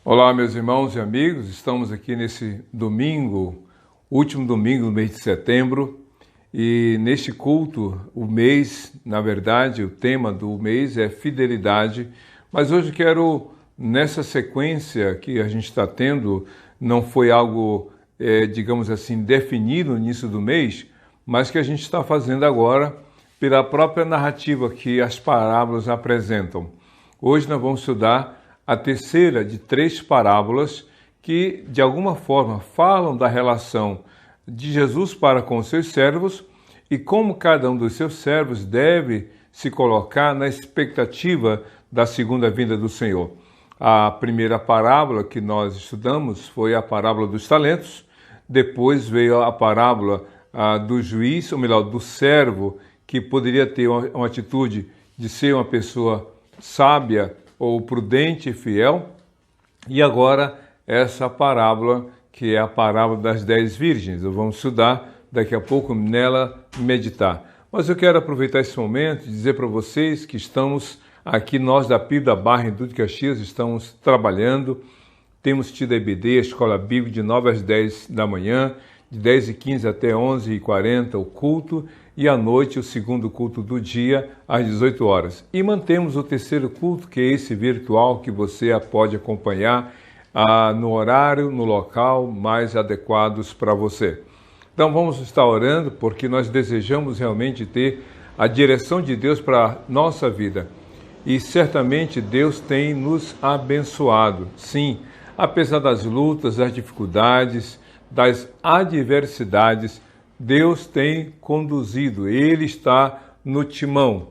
Olá, meus irmãos e amigos, estamos aqui nesse domingo, último domingo do mês de setembro, e neste culto, o mês, na verdade, o tema do mês é fidelidade, mas hoje quero, nessa sequência que a gente está tendo, não foi algo, digamos assim, definido no início do mês, mas que a gente está fazendo agora pela própria narrativa que as parábolas apresentam. Hoje nós vamos estudar a terceira de 3 parábolas que, de alguma forma, falam da relação de Jesus para com os seus servos e como cada um dos seus servos deve se colocar na expectativa da segunda vinda do Senhor. A primeira parábola que nós estudamos foi a parábola dos talentos, depois veio a parábola do juiz, ou melhor, do servo, que poderia ter uma atitude de ser uma pessoa sábia ou prudente e fiel, e agora essa parábola, que é a parábola das 10 virgens. Vamos estudar daqui a pouco, nela meditar. Mas eu quero aproveitar esse momento e dizer para vocês que estamos aqui, nós da PIB da Barra, em Duque de Caxias, estamos trabalhando, temos tido a EBD, a Escola Bíblica, de 9 às 10 da manhã, de 10h15 até 11h40 o culto, e à noite o segundo culto do dia, às 18 horas. E mantemos o terceiro culto, que é esse virtual, que você pode acompanhar no horário, no local mais adequados para você. Então vamos estar orando, porque nós desejamos realmente ter a direção de Deus para a nossa vida. E certamente Deus tem nos abençoado. Sim, apesar das lutas, das dificuldades, das adversidades, Deus tem conduzido, Ele está no timão,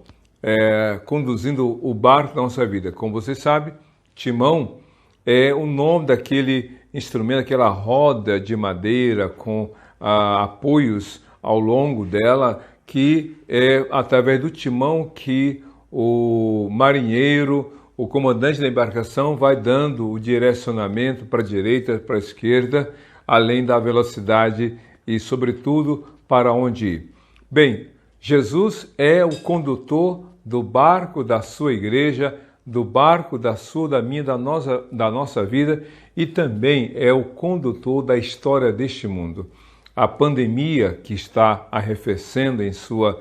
conduzindo o barco da nossa vida. Como você sabe, timão é o nome daquele instrumento, aquela roda de madeira com apoios ao longo dela, que é através do timão que o marinheiro, o comandante da embarcação vai dando o direcionamento para a direita, para a esquerda, além da velocidade e, sobretudo, para onde ir. Bem, Jesus é o condutor do barco da sua igreja, do barco da sua, da minha, da nossa vida, e também é o condutor da história deste mundo. A pandemia, que está arrefecendo em sua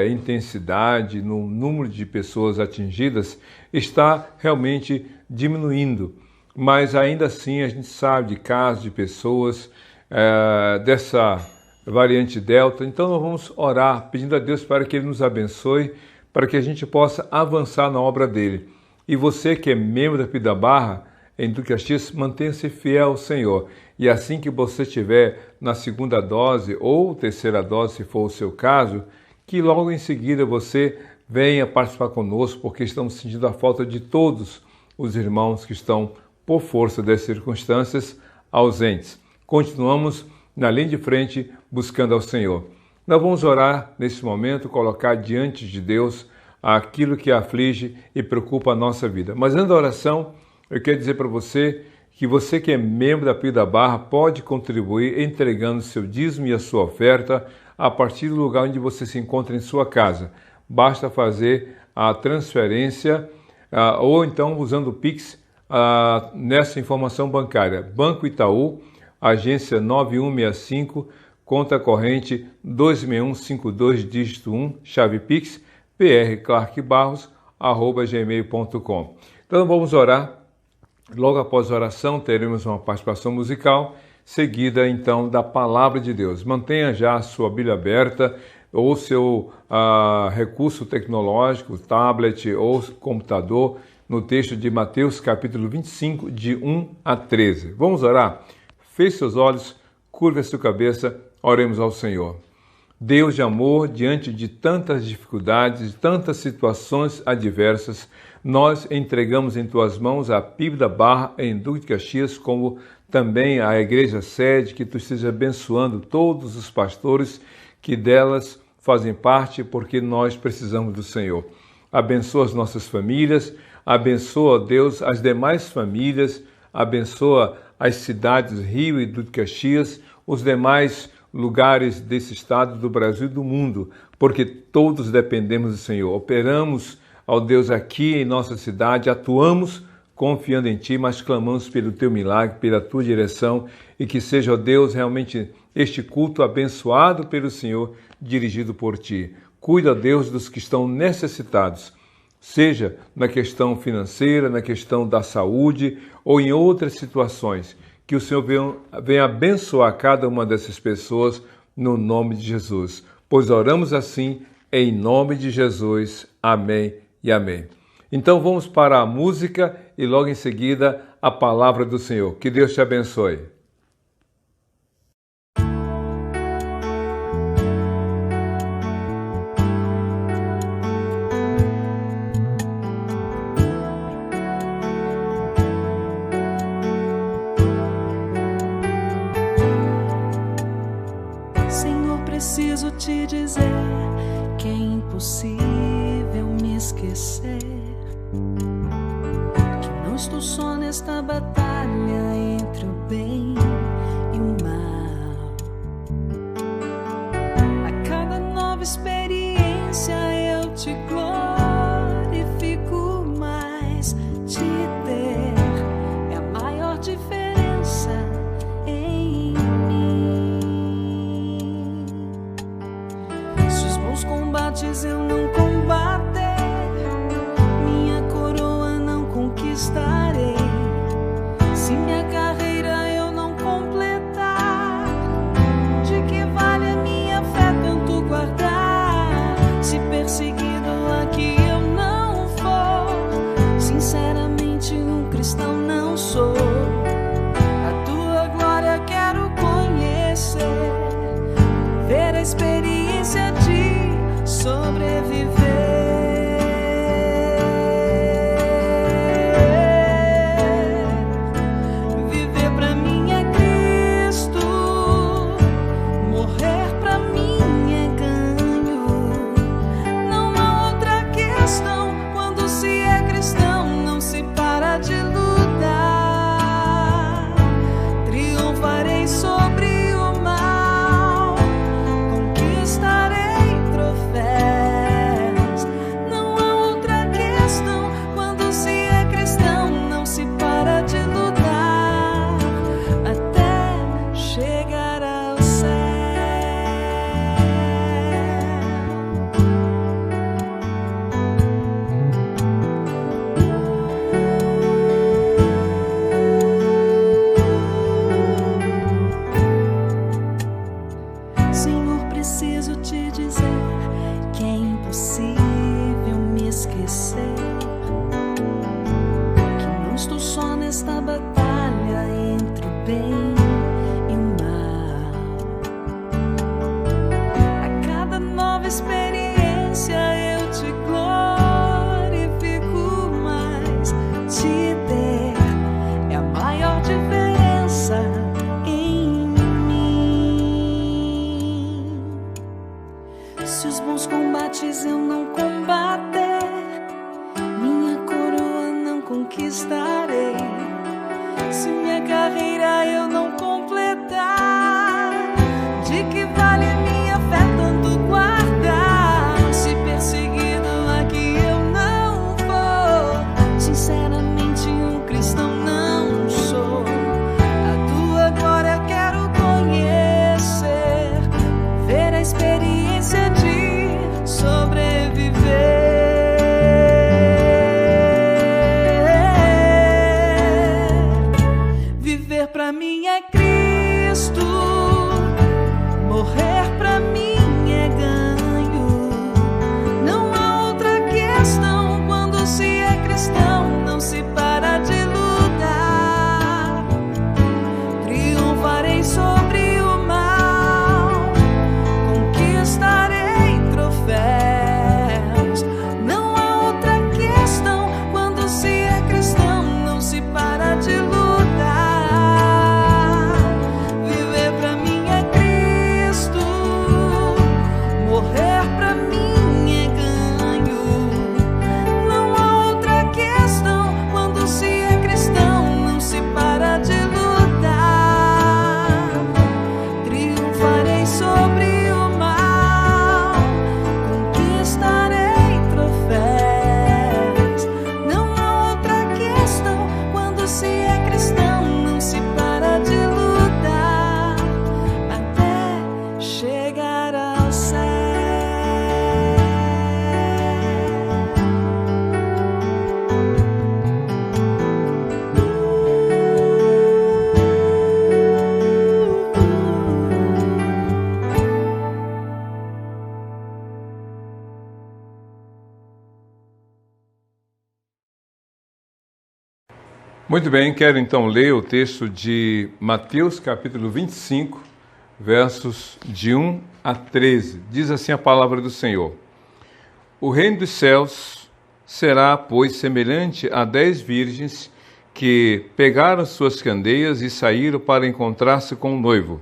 intensidade, no número de pessoas atingidas, está realmente diminuindo. Mas ainda assim a gente sabe de casos de pessoas dessa variante Delta. Então nós vamos orar pedindo a Deus para que Ele nos abençoe, para que a gente possa avançar na obra dEle. E você que é membro da PIB da Barra, em Duque de Caxias, mantenha-se fiel ao Senhor. E assim que você estiver na segunda dose ou terceira dose, se for o seu caso, que logo em seguida você venha participar conosco, porque estamos sentindo a falta de todos os irmãos que estão, por força das circunstâncias, ausentes. Continuamos na linha de frente buscando ao Senhor. Nós vamos orar nesse momento, colocar diante de Deus aquilo que aflige e preocupa a nossa vida. Mas antes da oração, eu quero dizer para você que é membro da PIB da Barra pode contribuir entregando seu dízimo e a sua oferta a partir do lugar onde você se encontra em sua casa. Basta fazer a transferência ou então usando o Pix nessa informação bancária. Banco Itaú, agência 9165, conta corrente 26152, dígito 1, chave Pix, prclarkbarros@gmail.com. Então vamos orar. Logo após a oração teremos uma participação musical, seguida então da palavra de Deus. Mantenha já a sua Bíblia aberta ou seu recurso tecnológico, tablet ou computador, no texto de Mateus capítulo 25, de 1 a 13. Vamos orar? Feche seus olhos, curva a sua cabeça, oremos ao Senhor. Deus de amor, diante de tantas dificuldades, tantas situações adversas, nós entregamos em Tuas mãos a PIB da Barra em Duque de Caxias, como também a Igreja Sede, que Tu esteja abençoando todos os pastores que delas fazem parte, porque nós precisamos do Senhor. Abençoa as nossas famílias, abençoa, Deus, as demais famílias, abençoa as cidades Rio e Duque de Caxias, os demais lugares desse estado, do Brasil e do mundo, porque todos dependemos do Senhor. Operamos, ó Deus, aqui em nossa cidade, atuamos confiando em Ti, mas clamamos pelo Teu milagre, pela Tua direção e que seja, ó Deus, realmente este culto abençoado pelo Senhor, dirigido por Ti. Cuida, Deus, dos que estão necessitados, seja na questão financeira, na questão da saúde ou em outras situações. Que o Senhor venha abençoar cada uma dessas pessoas no nome de Jesus. Pois oramos assim, em nome de Jesus. Amém e amém. Então vamos para a música e logo em seguida a palavra do Senhor. Que Deus te abençoe. Preciso te dizer que é impossível me esquecer, que não estou só nesta batalha entre o bem e o mal. A cada nova experiência eu te glorifico mais. Te ter é a maior diferença em combates eu não combater, minha coroa não conquistarei. Se minha carreira eu não completar, de que vale a minha fé tanto guardar? Se perseguido aqui eu não for, sinceramente um cristão não sou. A tua glória quero conhecer, ver a experiência de sobreviver. Viver pra mim é Cristo, morrer pra mim é ganho. Não há outra questão, quando se é cristão não se para de lutar. Triunfarei sobre o mal, conquistarei troféus. Não há outra questão, quando se é cristão não se para de lutar até chegar ao céu. Senhor, preciso te dizer que é impossível me esquecer, que não estou só nesta batalha entre o bem e o mal. A cada nova experiência eu te glorifico mais. Te ter é a maior diferença em mim. Se os bons combates eu não combater, minha coroa não conquistarei. Se minha carreira eu não cristão não se para de lutar até chegar ao céu. Muito bem, quero então ler o texto de Mateus capítulo 25, versos de 1 a 13. Diz assim a palavra do Senhor: O reino dos céus será, pois, semelhante a 10 virgens que pegaram suas candeias e saíram para encontrar-se com o noivo.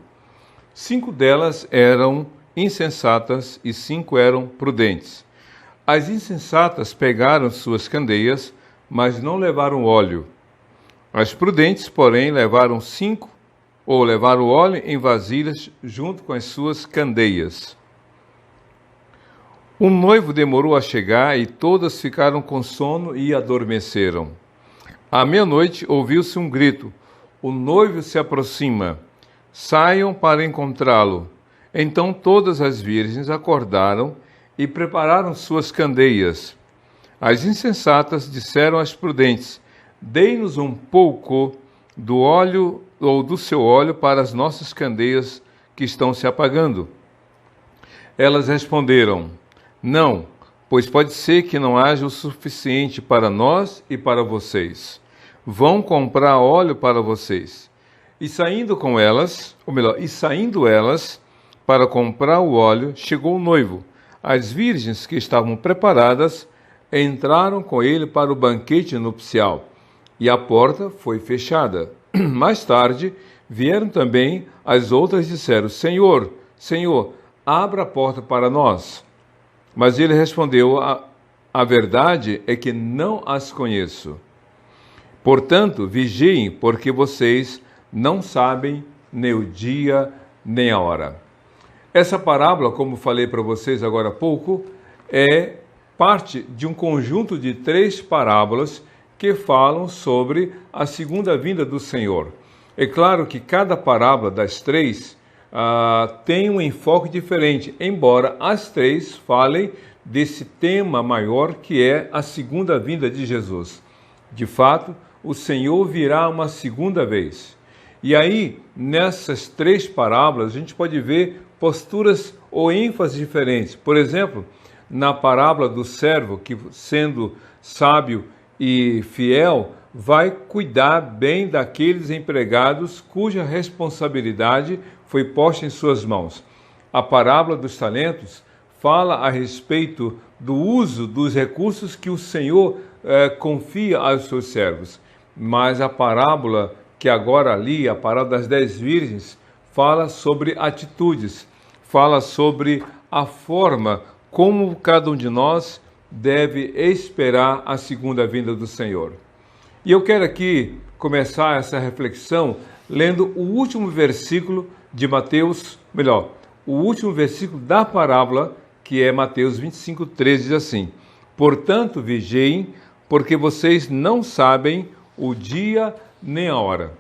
5 delas eram insensatas e 5 eram prudentes. As insensatas pegaram suas candeias, mas não levaram óleo. As prudentes, porém, levaram óleo em vasilhas junto com as suas candeias. O noivo demorou a chegar e todas ficaram com sono e adormeceram. À meia-noite ouviu-se um grito: o noivo se aproxima, saiam para encontrá-lo. Então todas as virgens acordaram e prepararam suas candeias. As insensatas disseram às prudentes: dei-nos um pouco do óleo ou do seu óleo para as nossas candeias que estão se apagando. Elas responderam: não, pois pode ser que não haja o suficiente para nós e para vocês. Vão comprar óleo para vocês. E saindo elas para comprar o óleo, chegou o noivo. As virgens que estavam preparadas entraram com ele para o banquete nupcial. E a porta foi fechada. Mais tarde, vieram também as outras e disseram: Senhor, Senhor, abra a porta para nós. Mas ele respondeu: a verdade é que não as conheço. Portanto, vigiem, porque vocês não sabem nem o dia nem a hora. Essa parábola, como falei para vocês agora há pouco, é parte de um conjunto de 3 parábolas que falam sobre a segunda vinda do Senhor. É claro que cada parábola das 3 tem um enfoque diferente, embora as 3 falem desse tema maior que é a segunda vinda de Jesus. De fato, o Senhor virá uma segunda vez. E aí, nessas 3 parábolas, a gente pode ver posturas ou ênfases diferentes. Por exemplo, na parábola do servo, que sendo sábio e fiel, vai cuidar bem daqueles empregados cuja responsabilidade foi posta em suas mãos. A parábola dos talentos fala a respeito do uso dos recursos que o Senhor confia aos seus servos. Mas a parábola que agora li, a parábola das 10 virgens, fala sobre atitudes, fala sobre a forma como cada um de nós deve esperar a segunda vinda do Senhor. E eu quero aqui começar essa reflexão lendo o último versículo de Mateus, o último versículo da parábola, que é Mateus 25, 13, diz assim: portanto, vigiem, porque vocês não sabem o dia nem a hora.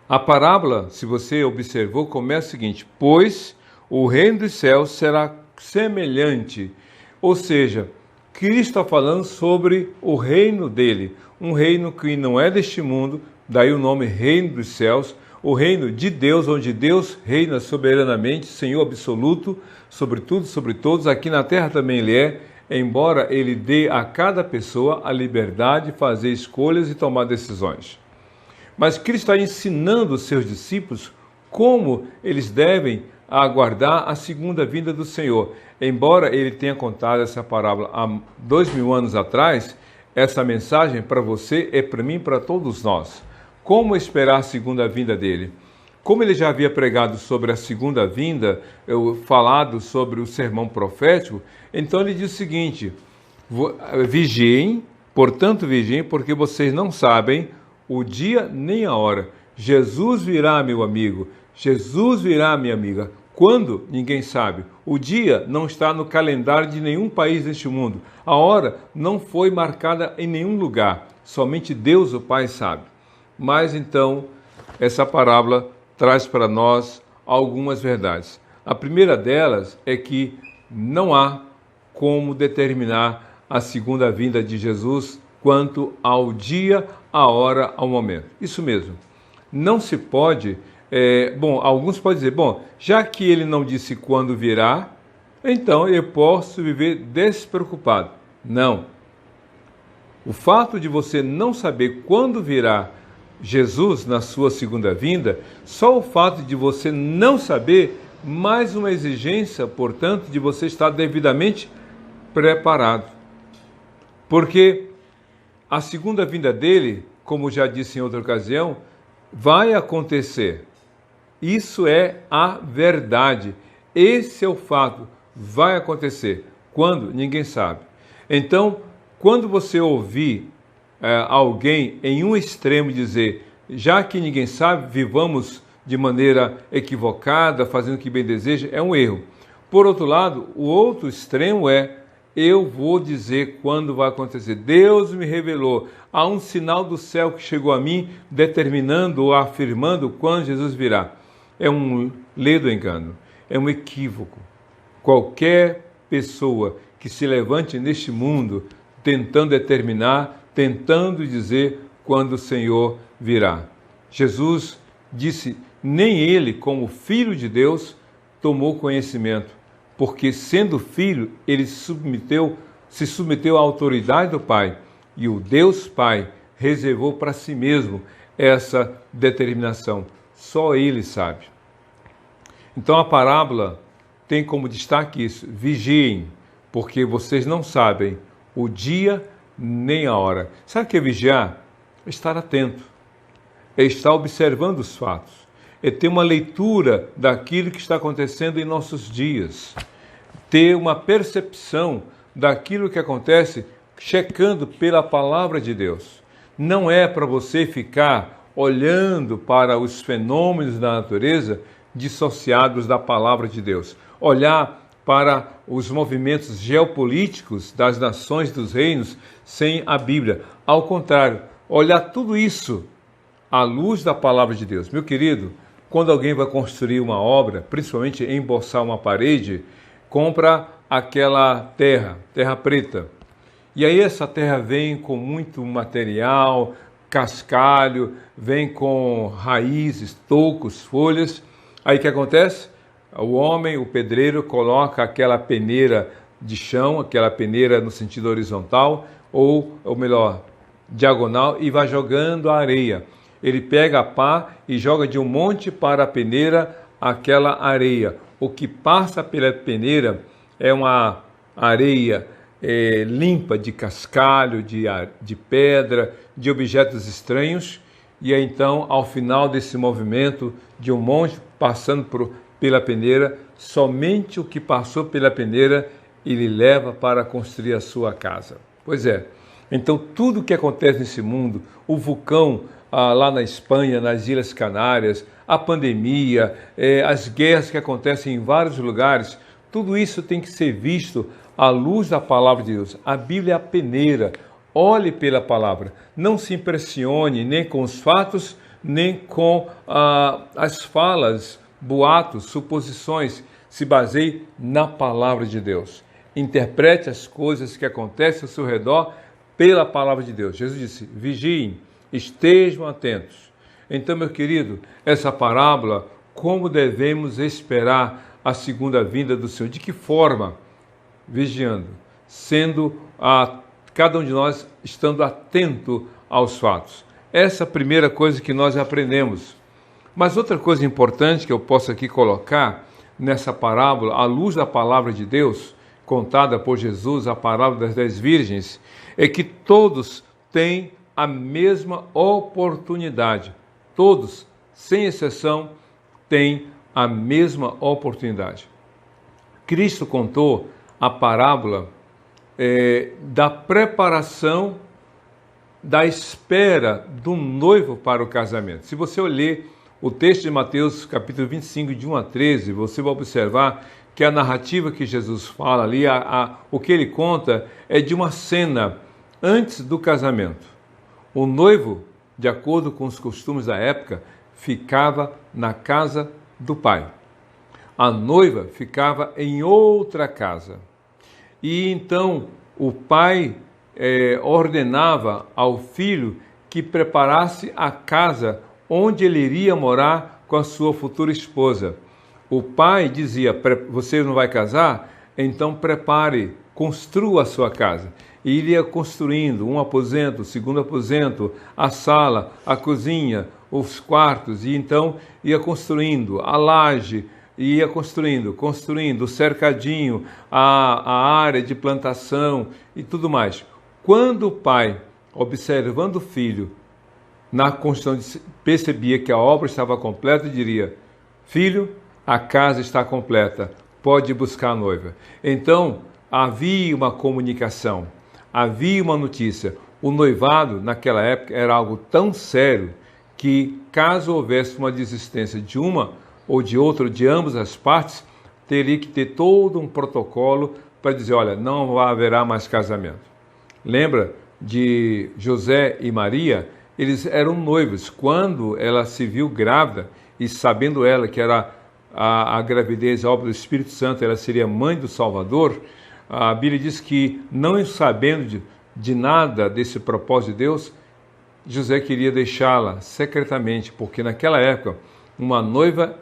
A parábola, se você observou, começa o seguinte: pois o reino dos céus será semelhante. Ou seja, Cristo está falando sobre o reino dele, um reino que não é deste mundo, daí o nome reino dos céus, o reino de Deus, onde Deus reina soberanamente, Senhor absoluto, sobre tudo, sobre todos. Aqui na terra também ele é, embora ele dê a cada pessoa a liberdade de fazer escolhas e tomar decisões. Mas Cristo está ensinando os seus discípulos como eles devem aguardar a segunda vinda do Senhor. Embora ele tenha contado essa parábola há 2000 anos atrás, essa mensagem para você é para mim e para todos nós. Como esperar a segunda vinda dele? Como ele já havia pregado sobre a segunda vinda, falado sobre o sermão profético, então ele diz o seguinte: vigiem, portanto vigiem, porque vocês não sabem o dia nem a hora. Jesus virá, meu amigo, Jesus virá, minha amiga. Quando? Ninguém sabe. O dia não está no calendário de nenhum país deste mundo. A hora não foi marcada em nenhum lugar. Somente Deus, o Pai, sabe. Mas então, essa parábola traz para nós algumas verdades. A primeira delas é que não há como determinar a segunda vinda de Jesus quanto ao dia, a hora, ao momento. Isso mesmo. Não se pode... alguns podem dizer, já que ele não disse quando virá, então eu posso viver despreocupado. Não. O fato de você não saber quando virá Jesus na sua segunda vinda, só o fato de você não saber, mais uma exigência, portanto, de você estar devidamente preparado. Porque a segunda vinda dele, como já disse em outra ocasião, vai acontecer. Isso é a verdade. Esse é o fato. Vai acontecer. Quando? Ninguém sabe. Então, quando você ouvir alguém em um extremo dizer, já que ninguém sabe, vivamos de maneira equivocada, fazendo o que bem deseja, é um erro. Por outro lado, o outro extremo é, eu vou dizer quando vai acontecer. Deus me revelou. Há um sinal do céu que chegou a mim, determinando ou afirmando quando Jesus virá. É um ledo engano, é um equívoco. Qualquer pessoa que se levante neste mundo tentando determinar, tentando dizer quando o Senhor virá. Jesus disse, nem ele, como Filho de Deus, tomou conhecimento, porque sendo filho, ele se submeteu à autoridade do Pai, e o Deus Pai reservou para si mesmo essa determinação. Só ele sabe. Então a parábola tem como destaque isso, vigiem, porque vocês não sabem o dia nem a hora. Sabe o que é vigiar? Estar atento, é estar observando os fatos, é ter uma leitura daquilo que está acontecendo em nossos dias, ter uma percepção daquilo que acontece, checando pela palavra de Deus. Não é para você ficar olhando para os fenômenos da natureza dissociados da palavra de Deus. Olhar para os movimentos geopolíticos das nações dos reinos sem a Bíblia. Ao contrário, olhar tudo isso à luz da palavra de Deus. Meu querido, quando alguém vai construir uma obra, principalmente emboçar uma parede, compra aquela terra preta. E aí essa terra vem com muito material, cascalho, vem com raízes, tocos, folhas. Aí o que acontece? O homem, o pedreiro, coloca aquela peneira de chão, aquela peneira no sentido horizontal, ou melhor, diagonal, e vai jogando a areia. Ele pega a pá e joga de um monte para a peneira aquela areia. O que passa pela peneira é uma areia limpa de cascalho, de pedra, de objetos estranhos. E aí, então, ao final desse movimento de um monte passando pela peneira, somente o que passou pela peneira ele leva para construir a sua casa. Pois é, então tudo o que acontece nesse mundo, o vulcão lá na Espanha, nas Ilhas Canárias, a pandemia, as guerras que acontecem em vários lugares, tudo isso tem que ser visto à luz da palavra de Deus. A Bíblia é a peneira, olhe pela palavra, não se impressione nem com os fatos, nem com as falas, boatos, suposições, se baseie na palavra de Deus. Interprete as coisas que acontecem ao seu redor pela palavra de Deus. Jesus disse, vigiem, estejam atentos. Então, meu querido, essa parábola, como devemos esperar a segunda vinda do Senhor? De que forma? Vigiando, sendo cada um de nós estando atento aos fatos. Essa é a primeira coisa que nós aprendemos. Mas outra coisa importante que eu posso aqui colocar nessa parábola, à luz da palavra de Deus, contada por Jesus, a parábola das 10 virgens, é que todos têm a mesma oportunidade. Todos, sem exceção, têm a mesma oportunidade. Cristo contou a parábola da preparação, da espera do noivo para o casamento. Se você ler o texto de Mateus, capítulo 25, de 1 a 13, você vai observar que a narrativa que Jesus fala ali, o que ele conta é de uma cena antes do casamento. O noivo de acordo com os costumes da época, ficava na casa do pai. A noiva ficava em outra casa. E então o pai ordenava ao filho que preparasse a casa onde ele iria morar com a sua futura esposa. O pai dizia: você não vai casar? Então prepare, construa a sua casa. E ele ia construindo um aposento, segundo aposento, a sala, a cozinha, os quartos, e então ia construindo a laje, ia construindo o cercadinho, a área de plantação e tudo mais. Quando o pai, observando o filho, na construção, percebia que a obra estava completa, diria: filho, a casa está completa, pode buscar a noiva. Então, havia uma comunicação, havia uma notícia. O noivado, naquela época, era algo tão sério que, caso houvesse uma desistência de uma ou de outra, de ambas as partes, teria que ter todo um protocolo para dizer: olha, não haverá mais casamento. Lembra de José e Maria? Eles eram noivos. Quando ela se viu grávida, e sabendo ela que era a gravidez, a obra do Espírito Santo, ela seria mãe do Salvador, a Bíblia diz que, não sabendo de nada desse propósito de Deus, José queria deixá-la secretamente, porque naquela época, uma noiva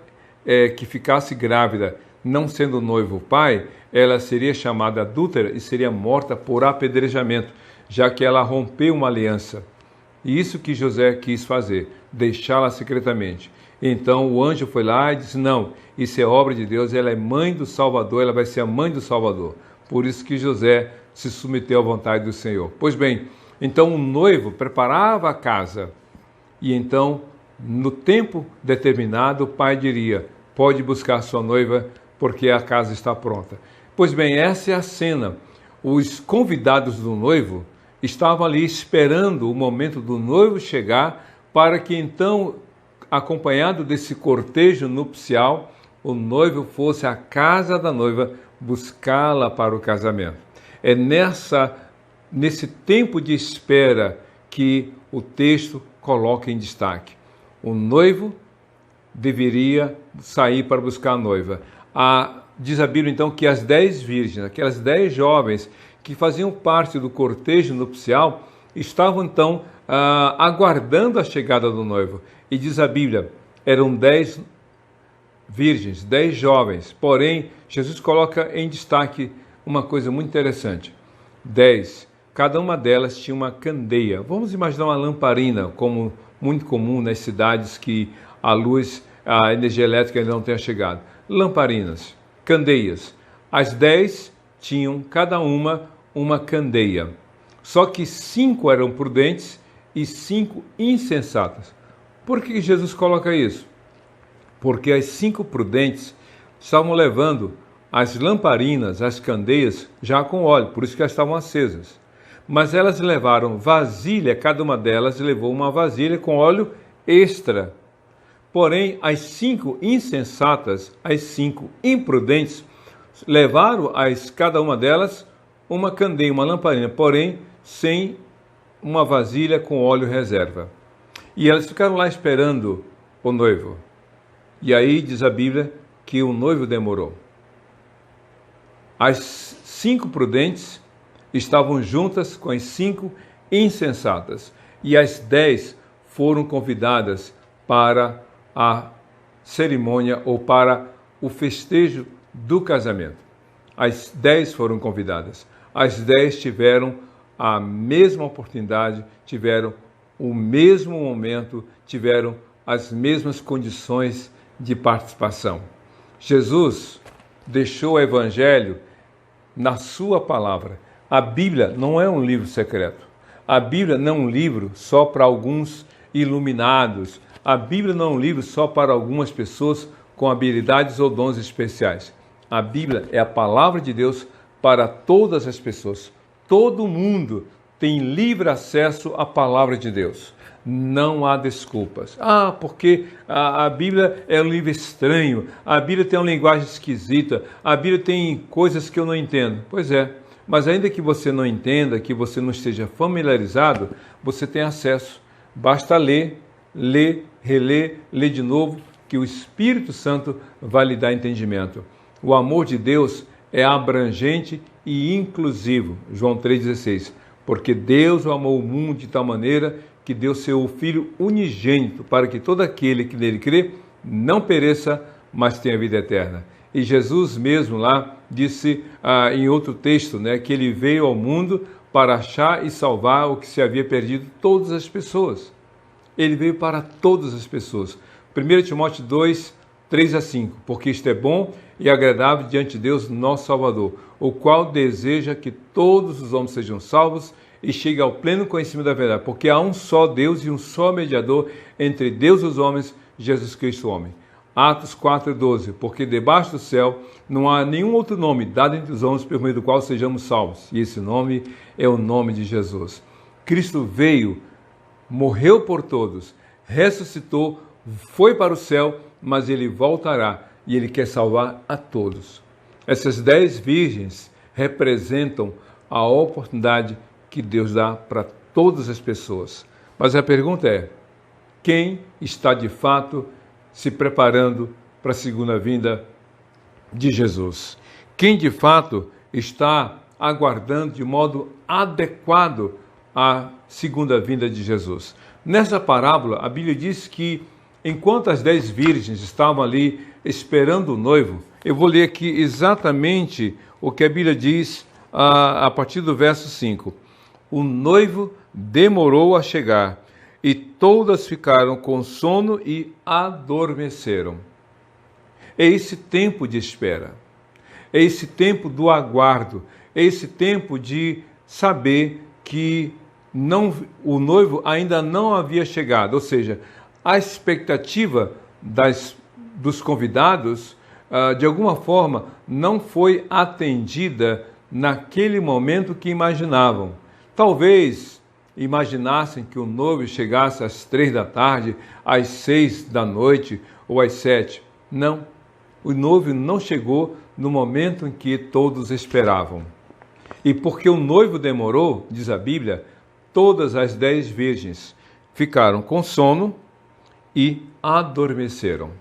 que ficasse grávida, não sendo noivo o pai, ela seria chamada adúltera e seria morta por apedrejamento, já que ela rompeu uma aliança. E isso que José quis fazer, deixá-la secretamente. Então o anjo foi lá e disse: não, isso é obra de Deus, ela é mãe do Salvador, ela vai ser a mãe do Salvador. Por isso que José se submeteu à vontade do Senhor. Pois bem, então o noivo preparava a casa, e então, no tempo determinado, o pai diria: pode buscar sua noiva, porque a casa está pronta. Pois bem, essa é a cena. Os convidados do noivo estavam ali esperando o momento do noivo chegar, para que então, acompanhado desse cortejo nupcial, o noivo fosse à casa da noiva buscá-la para o casamento. É nesse tempo de espera que o texto coloca em destaque. O noivo deveria sair para buscar a noiva. Diz a Bíblia então que as 10 virgens, aquelas 10 jovens que faziam parte do cortejo nupcial, estavam então aguardando a chegada do noivo. E diz a Bíblia, eram 10 virgens, 10 jovens. Porém, Jesus coloca em destaque uma coisa muito interessante. 10, cada uma delas tinha uma candeia. Vamos imaginar uma lamparina, como muito comum nas cidades que a luz, a energia elétrica ainda não tenha chegado. Lamparinas, candeias. As 10 tinham cada uma candeia. Só que 5 eram prudentes e 5 insensatas. Por que Jesus coloca isso? Porque as 5 prudentes estavam levando as lamparinas, as candeias, já com óleo, por isso que elas estavam acesas. Mas elas levaram vasilha, cada uma delas levou uma vasilha com óleo extra. Porém, as 5 insensatas, as 5 imprudentes, levaram cada uma delas uma candeia, uma lamparina, porém sem uma vasilha com óleo reserva. E elas ficaram lá esperando o noivo. E aí diz a Bíblia que o noivo demorou. As 5 prudentes estavam juntas com as 5 insensatas. E as 10 foram convidadas para a cerimônia ou para o festejo do casamento. As 10 foram convidadas. As 10 tiveram a mesma oportunidade, tiveram o mesmo momento, tiveram as mesmas condições de participação. Jesus deixou o Evangelho na sua palavra. A Bíblia não é um livro secreto. A Bíblia não é um livro só para alguns iluminados. A Bíblia não é um livro só para algumas pessoas com habilidades ou dons especiais. A Bíblia é a palavra de Deus para todas as pessoas. Todo mundo tem livre acesso à palavra de Deus. Não há desculpas. Porque a Bíblia é um livro estranho, a Bíblia tem uma linguagem esquisita, a Bíblia tem coisas que eu não entendo. Pois é, mas ainda que você não entenda, que você não esteja familiarizado, você tem acesso. Basta ler, reler, ler de novo, que o Espírito Santo vai lhe dar entendimento. O amor de Deus é abrangente e inclusivo. João 3,16. Porque Deus amou o mundo de tal maneira que deu seu Filho unigênito para que todo aquele que nele crê não pereça, mas tenha vida eterna. E Jesus mesmo lá disse em outro texto, né, que ele veio ao mundo para achar e salvar o que se havia perdido, todas as pessoas. Ele veio para todas as pessoas. 1 Timóteo 2, 3 a 5. Porque isto é bom e agradável diante de Deus, nosso Salvador, o qual deseja que todos os homens sejam salvos e cheguem ao pleno conhecimento da verdade. Porque há um só Deus e um só mediador entre Deus e os homens, Jesus Cristo, homem. Atos 4, 12. Porque debaixo do céu não há nenhum outro nome dado entre os homens por meio do qual sejamos salvos. E esse nome é o nome de Jesus. Cristo veio, morreu por todos, ressuscitou, foi para o céu, mas ele voltará e ele quer salvar a todos. Essas 10 virgens representam a oportunidade que Deus dá para todas as pessoas. Mas a pergunta é, quem está de fato se preparando para a segunda vinda de Jesus? Quem de fato está aguardando de modo adequado a segunda vinda de Jesus? Nessa parábola, a Bíblia diz que enquanto as 10 virgens estavam ali esperando o noivo, eu vou ler aqui exatamente o que a Bíblia diz a partir do verso 5. O noivo demorou a chegar e todas ficaram com sono e adormeceram. É esse tempo de espera, é esse tempo do aguardo, é esse tempo de saber que o noivo ainda não havia chegado, ou seja, a expectativa dos convidados, de alguma forma, não foi atendida naquele momento que imaginavam. Talvez imaginassem que o noivo chegasse às 3 da tarde, às 6 da noite ou às 7. Não, o noivo não chegou no momento em que todos esperavam. E porque o noivo demorou, diz a Bíblia, todas as 10 virgens ficaram com sono e adormeceram.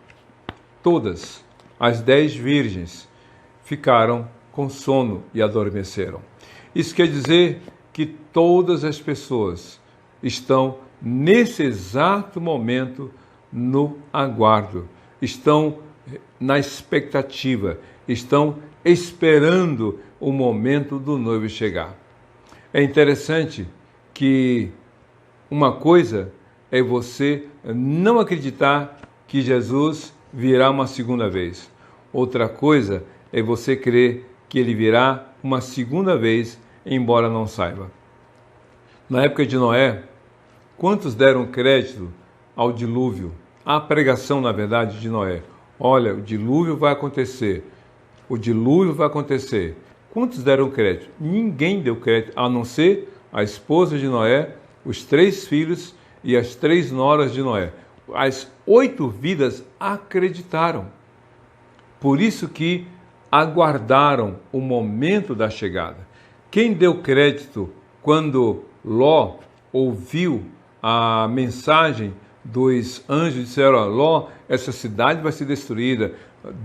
Todas as 10 virgens ficaram com sono e adormeceram. Isso quer dizer que todas as pessoas estão nesse exato momento no aguardo, estão na expectativa, estão esperando o momento do noivo chegar. É interessante que uma coisa é você não acreditar que Jesus virá uma segunda vez. Outra coisa é você crer que ele virá uma segunda vez, embora não saiba. Na época de Noé, quantos deram crédito ao dilúvio? À pregação, na verdade, de Noé. Olha, o dilúvio vai acontecer. O dilúvio vai acontecer. Quantos deram crédito? Ninguém deu crédito, a não ser a esposa de Noé, os 3 filhos e as 3 noras de Noé. As 8 vidas acreditaram. Por isso que aguardaram o momento da chegada. Quem deu crédito quando Ló ouviu a mensagem dos anjos, disseram: Ló, essa cidade vai ser destruída,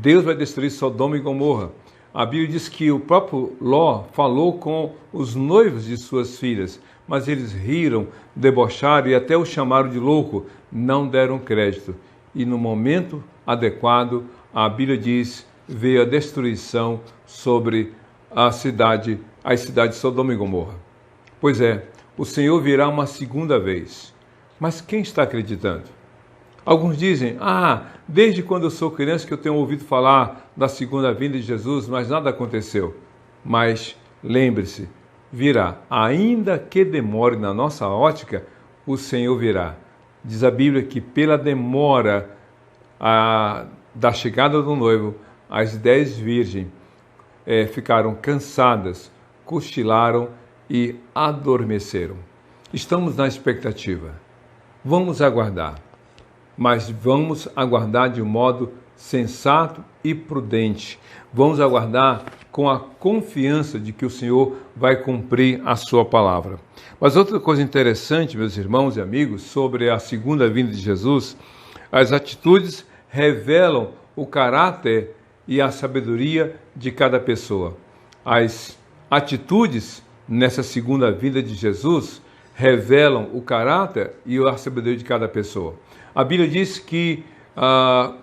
Deus vai destruir Sodoma e Gomorra. A Bíblia diz que o próprio Ló falou com os noivos de suas filhas, mas eles riram, debocharam e até o chamaram de louco, não deram crédito. E no momento adequado, a Bíblia diz, veio a destruição sobre as cidades de Sodoma e Gomorra. Pois é, o Senhor virá uma segunda vez. Mas quem está acreditando? Alguns dizem, desde quando eu sou criança que eu tenho ouvido falar da segunda vinda de Jesus, mas nada aconteceu. Mas lembre-se, virá. Ainda que demore na nossa ótica, o Senhor virá. Diz a Bíblia que pela demora da chegada do noivo, as 10 virgens ficaram cansadas, cochilaram e adormeceram. Estamos na expectativa. Vamos aguardar. Mas vamos aguardar de modo sensato e prudente. Vamos aguardar com a confiança de que o Senhor vai cumprir a sua palavra. Mas outra coisa interessante, meus irmãos e amigos, sobre a segunda vinda de Jesus, as atitudes revelam o caráter e a sabedoria de cada pessoa. As atitudes nessa segunda vinda de Jesus revelam o caráter e a sabedoria de cada pessoa. A Bíblia diz que,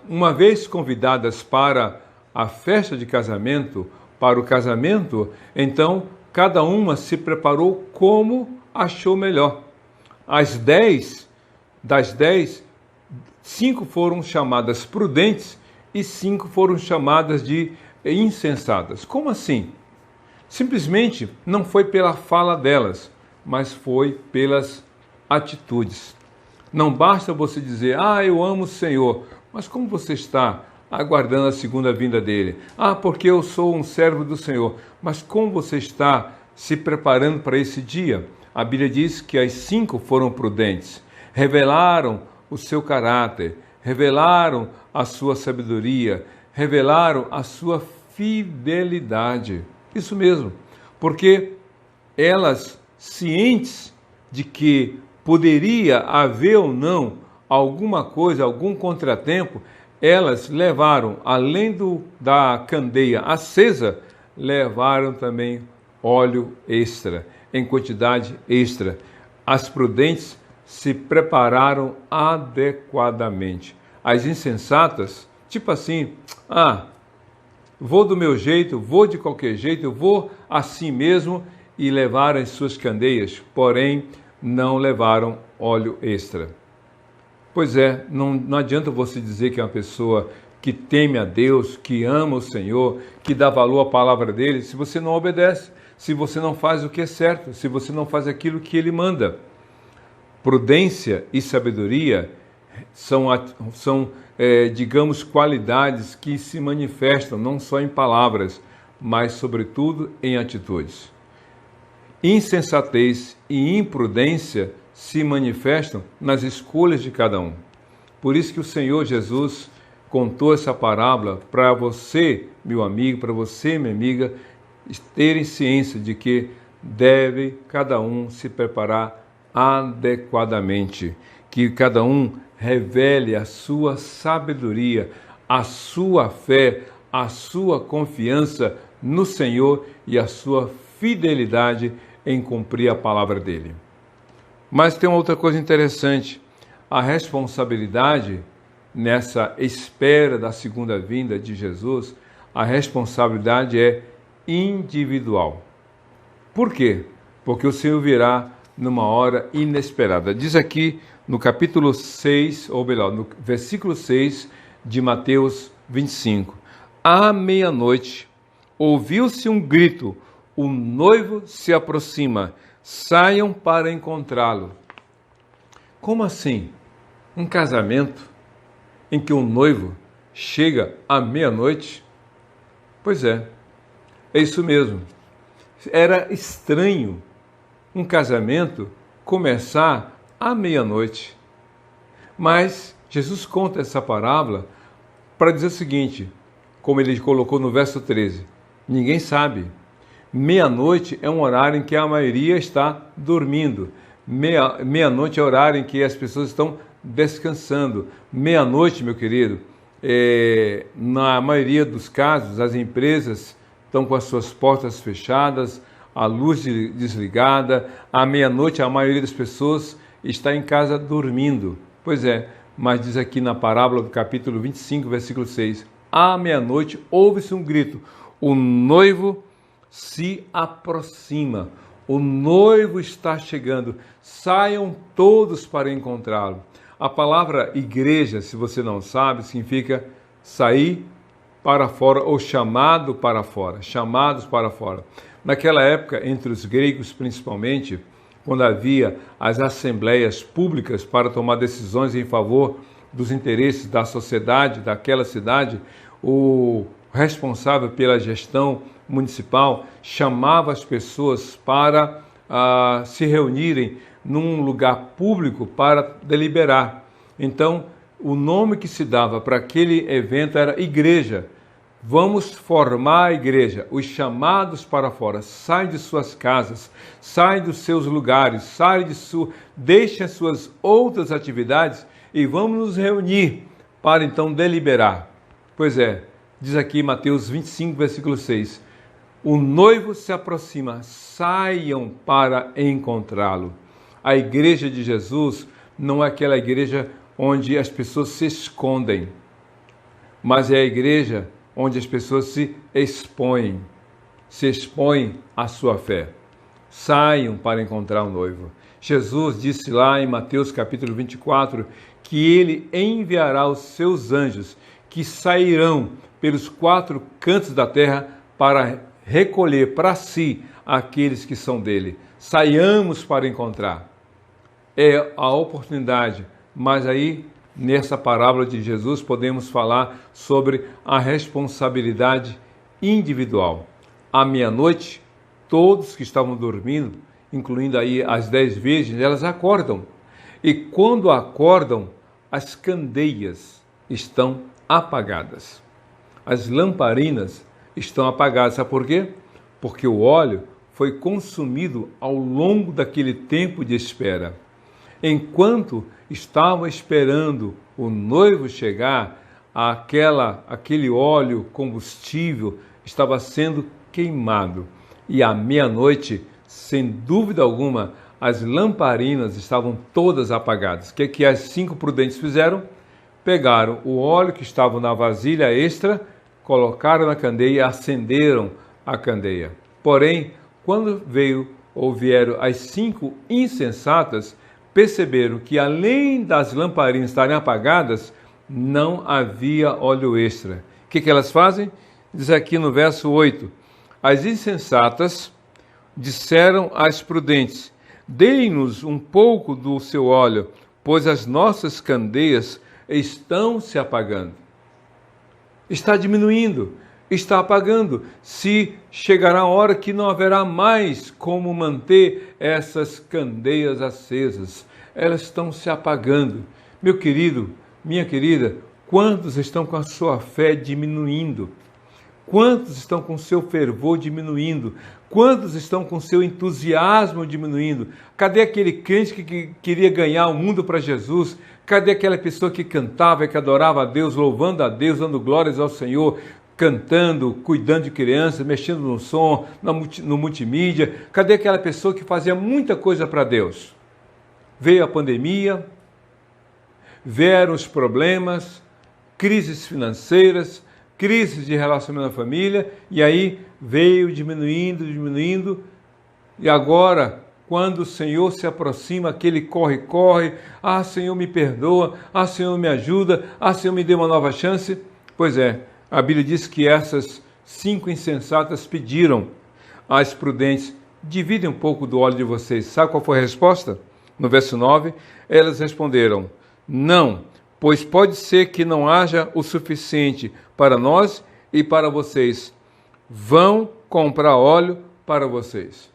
uma vez convidadas para a festa de casamento, para o casamento, então cada uma se preparou como achou melhor. Das 10, 5 foram chamadas prudentes e 5 foram chamadas de insensatas. Como assim? Simplesmente não foi pela fala delas, mas foi pelas atitudes. Não basta você dizer, eu amo o Senhor, mas como você está aguardando a segunda vinda dele? Porque eu sou um servo do Senhor, mas como você está se preparando para esse dia? A Bíblia diz que as 5 foram prudentes, revelaram o seu caráter, revelaram a sua sabedoria, revelaram a sua fidelidade. Isso mesmo, porque elas, cientes de que poderia haver ou não alguma coisa, algum contratempo, elas levaram, além da candeia acesa, levaram também óleo extra, em quantidade extra. As prudentes se prepararam adequadamente. As insensatas, tipo assim, vou do meu jeito, vou de qualquer jeito, eu vou assim mesmo, e levaram as suas candeias, porém não levaram óleo extra. Pois é, não adianta você dizer que é uma pessoa que teme a Deus, que ama o Senhor, que dá valor à palavra dele, se você não obedece, se você não faz o que é certo, se você não faz aquilo que ele manda. Prudência e sabedoria são, digamos, qualidades que se manifestam não só em palavras, mas, sobretudo, em atitudes. Insensatez e imprudência se manifestam nas escolhas de cada um. Por isso que o Senhor Jesus contou essa parábola para você, meu amigo, para você, minha amiga, terem ciência de que deve cada um se preparar adequadamente, que cada um revele a sua sabedoria, a sua fé, a sua confiança no Senhor e a sua fidelidade em cumprir a palavra dele. Mas tem uma outra coisa interessante, a responsabilidade nessa espera da segunda vinda de Jesus, a responsabilidade é individual. Por quê? Porque o Senhor virá numa hora inesperada. Diz aqui no capítulo 6, ou melhor, no versículo 6 de Mateus 25. À meia-noite, ouviu-se um grito, o noivo se aproxima, saiam para encontrá-lo. Como assim? Um casamento em que um noivo chega à meia-noite? Pois é isso mesmo. Era estranho um casamento começar à meia-noite. Mas Jesus conta essa parábola para dizer o seguinte, como ele colocou no verso 13, ninguém sabe. Meia-noite é um horário em que a maioria está dormindo. Meia-noite é o horário em que as pessoas estão descansando. Meia-noite, meu querido, na maioria dos casos, as empresas estão com as suas portas fechadas, a luz desligada. À meia-noite, a maioria das pessoas está em casa dormindo. Pois é, mas diz aqui na parábola do capítulo 25, versículo 6, à meia-noite ouve-se um grito, o noivo se aproxima, o noivo está chegando, saiam todos para encontrá-lo. A palavra igreja, se você não sabe, significa sair para fora ou chamado para fora, chamados para fora. Naquela época, entre os gregos principalmente, quando havia as assembleias públicas para tomar decisões em favor dos interesses da sociedade, daquela cidade, o responsável pela gestão municipal chamava as pessoas para se reunirem num lugar público para deliberar. Então, o nome que se dava para aquele evento era igreja. Vamos formar a igreja, os chamados para fora. Sai de suas casas, sai dos seus lugares, deixem as suas outras atividades e vamos nos reunir para então deliberar. Pois é, diz aqui Mateus 25, versículo 6. O noivo se aproxima, saiam para encontrá-lo. A igreja de Jesus não é aquela igreja onde as pessoas se escondem, mas é a igreja onde as pessoas se expõem à sua fé. Saiam para encontrar o noivo. Jesus disse lá em Mateus capítulo 24 que ele enviará os seus anjos que sairão pelos 4 cantos da terra para recolher para si aqueles que são dele. Saiamos para encontrar. É a oportunidade, mas aí nessa parábola de Jesus podemos falar sobre a responsabilidade individual. À meia-noite, todos que estavam dormindo, incluindo aí as 10 virgens, elas acordam. E quando acordam, as candeias estão apagadas. As lamparinas estão apagadas. Sabe por quê? Porque o óleo foi consumido ao longo daquele tempo de espera. Enquanto estavam esperando o noivo chegar, aquele óleo combustível estava sendo queimado. E à meia-noite, sem dúvida alguma, as lamparinas estavam todas apagadas. O que as 5 prudentes fizeram? Pegaram o óleo que estava na vasilha extra, colocaram na candeia e acenderam a candeia. Porém, quando vieram as 5 insensatas, perceberam que além das lamparinas estarem apagadas, não havia óleo extra. O que elas fazem? Diz aqui no verso 8, as insensatas disseram às prudentes, dê-nos um pouco do seu óleo, pois as nossas candeias estão se apagando. Está diminuindo, está apagando. Se chegará a hora que não haverá mais como manter essas candeias acesas. Elas estão se apagando. Meu querido, minha querida, quantos estão com a sua fé diminuindo? Quantos estão com o seu fervor diminuindo? Quantos estão com o seu entusiasmo diminuindo? Cadê aquele crente que queria ganhar o mundo para Jesus? Cadê aquela pessoa que cantava e que adorava a Deus, louvando a Deus, dando glórias ao Senhor, cantando, cuidando de crianças, mexendo no som, no multimídia? Cadê aquela pessoa que fazia muita coisa para Deus? Veio a pandemia, vieram os problemas, crises financeiras, crises de relacionamento na família, e aí veio diminuindo, e agora, quando o Senhor se aproxima, aquele corre, Senhor, me perdoa, Senhor, me ajuda, Senhor, me dê uma nova chance. Pois é, a Bíblia diz que essas 5 insensatas pediram às prudentes, dividem um pouco do óleo de vocês. Sabe qual foi a resposta? No verso 9, elas responderam, não, pois pode ser que não haja o suficiente para nós e para vocês. Vão comprar óleo para vocês.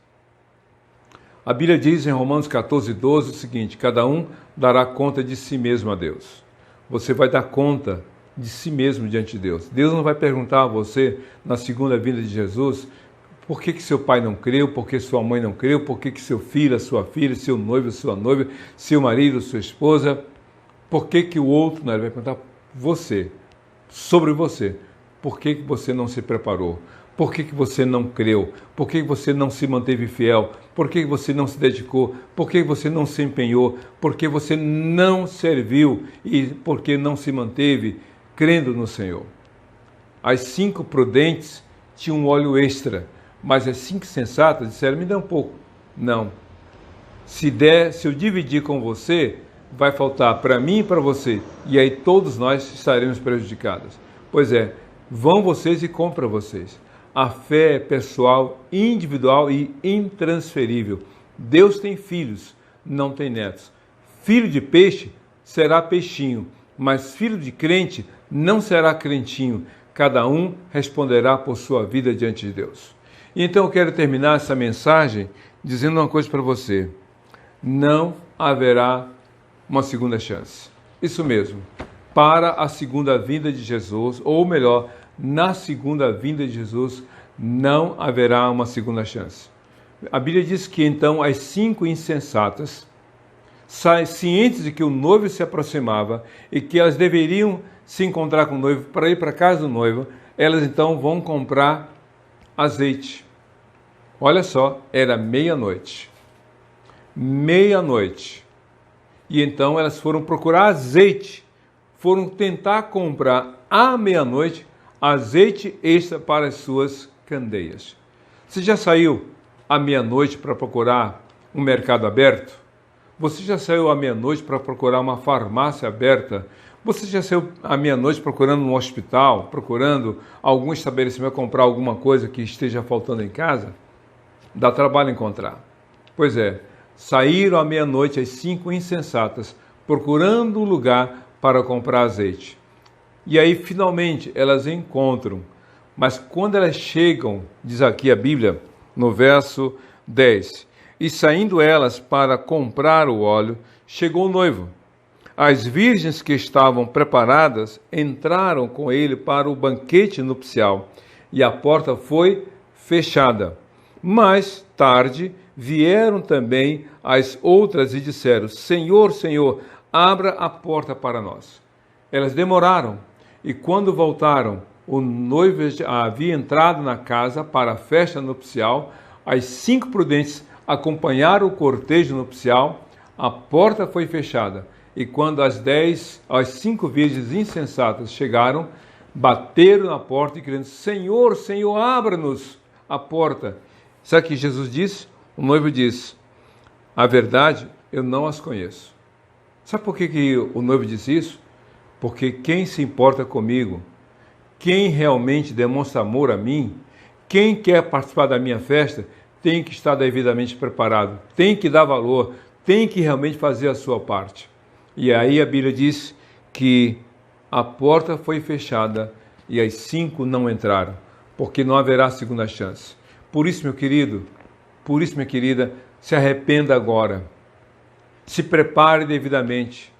A Bíblia diz em Romanos 14, 12 o seguinte, cada um dará conta de si mesmo a Deus. Você vai dar conta de si mesmo diante de Deus. Deus não vai perguntar a você, na segunda vinda de Jesus, por que seu pai não creu, por que sua mãe não creu, por que seu filho, a sua filha, seu noivo, sua noiva, seu marido, sua esposa, por que o outro não? Ele vai perguntar você, sobre você. Por que você não se preparou? Por que você não creu? Por que você não se manteve fiel? Por que você não se dedicou? Por que você não se empenhou? Por que você não serviu? E por que não se manteve crendo no Senhor? As 5 prudentes tinham um óleo extra, mas as 5 sensatas disseram, me dá um pouco. Não. Se eu dividir com você, vai faltar para mim e para você. E aí todos nós estaremos prejudicados. Pois é, vão vocês e compram vocês. A fé é pessoal, individual e intransferível. Deus tem filhos, não tem netos. Filho de peixe será peixinho, mas filho de crente não será crentinho. Cada um responderá por sua vida diante de Deus. E então eu quero terminar essa mensagem dizendo uma coisa para você. Não haverá uma segunda chance. Isso mesmo. para a segunda vinda de Jesus, ou melhor, na segunda vinda de Jesus não haverá uma segunda chance. A Bíblia diz que então as 5 insensatas, cientes de que o noivo se aproximava e que elas deveriam se encontrar com o noivo para ir para a casa do noivo, elas então vão comprar azeite. Olha só, era meia-noite. Meia-noite. E então elas foram procurar azeite, foram tentar comprar à meia-noite azeite extra para as suas candeias. Você já saiu à meia-noite para procurar um mercado aberto? Você já saiu à meia-noite para procurar uma farmácia aberta? Você já saiu à meia-noite procurando um hospital, procurando algum estabelecimento, comprar alguma coisa que esteja faltando em casa? Dá trabalho encontrar. Pois é, saíram à meia-noite as 5 insensatas, procurando um lugar para comprar azeite. E aí, finalmente, elas encontram. Mas quando elas chegam, diz aqui a Bíblia, no verso 10, e saindo elas para comprar o óleo, chegou o noivo. As virgens que estavam preparadas entraram com ele para o banquete nupcial, e a porta foi fechada. Mais tarde vieram também as outras e disseram: Senhor, Senhor, abra a porta para nós. Elas demoraram, e quando voltaram, o noivo havia entrado na casa para a festa nupcial. As 5 prudentes acompanharam o cortejo nupcial, a porta foi fechada, e quando as 5 virgens insensatas chegaram, bateram na porta e gritando: Senhor, Senhor, abra-nos a porta. Sabe o que Jesus disse? O noivo disse: a verdade, eu não as conheço. Sabe por que o noivo disse isso? Porque quem se importa comigo, quem realmente demonstra amor a mim, quem quer participar da minha festa, tem que estar devidamente preparado, tem que dar valor, tem que realmente fazer a sua parte. E aí a Bíblia diz que a porta foi fechada e as 5 não entraram, porque não haverá segunda chance. Por isso, meu querido, por isso, minha querida, se arrependa agora, se prepare devidamente,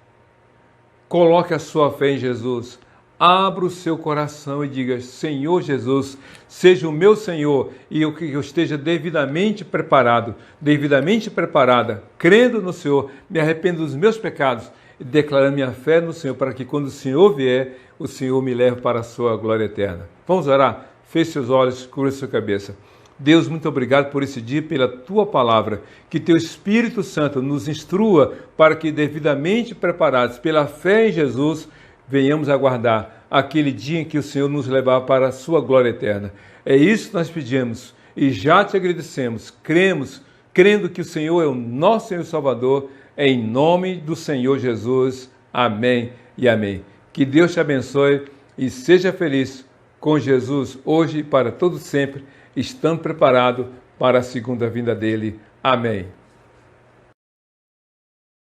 coloque a sua fé em Jesus, abra o seu coração e diga: Senhor Jesus, seja o meu Senhor, e eu que eu esteja devidamente preparado, devidamente preparada, crendo no Senhor, me arrependo dos meus pecados e declarando minha fé no Senhor, para que quando o Senhor vier, o Senhor me leve para a sua glória eterna. Vamos orar? Feche seus olhos, curva sua cabeça. Deus, muito obrigado por esse dia, pela Tua palavra, que Teu Espírito Santo nos instrua para que, devidamente preparados pela fé em Jesus, venhamos aguardar aquele dia em que o Senhor nos levar para a Sua glória eterna. É isso que nós pedimos e já Te agradecemos, crendo que o Senhor é o nosso Senhor e Salvador, em nome do Senhor Jesus. Amém e amém. Que Deus te abençoe e seja feliz com Jesus hoje e para todo sempre, estando preparado para a segunda vinda dele. Amém.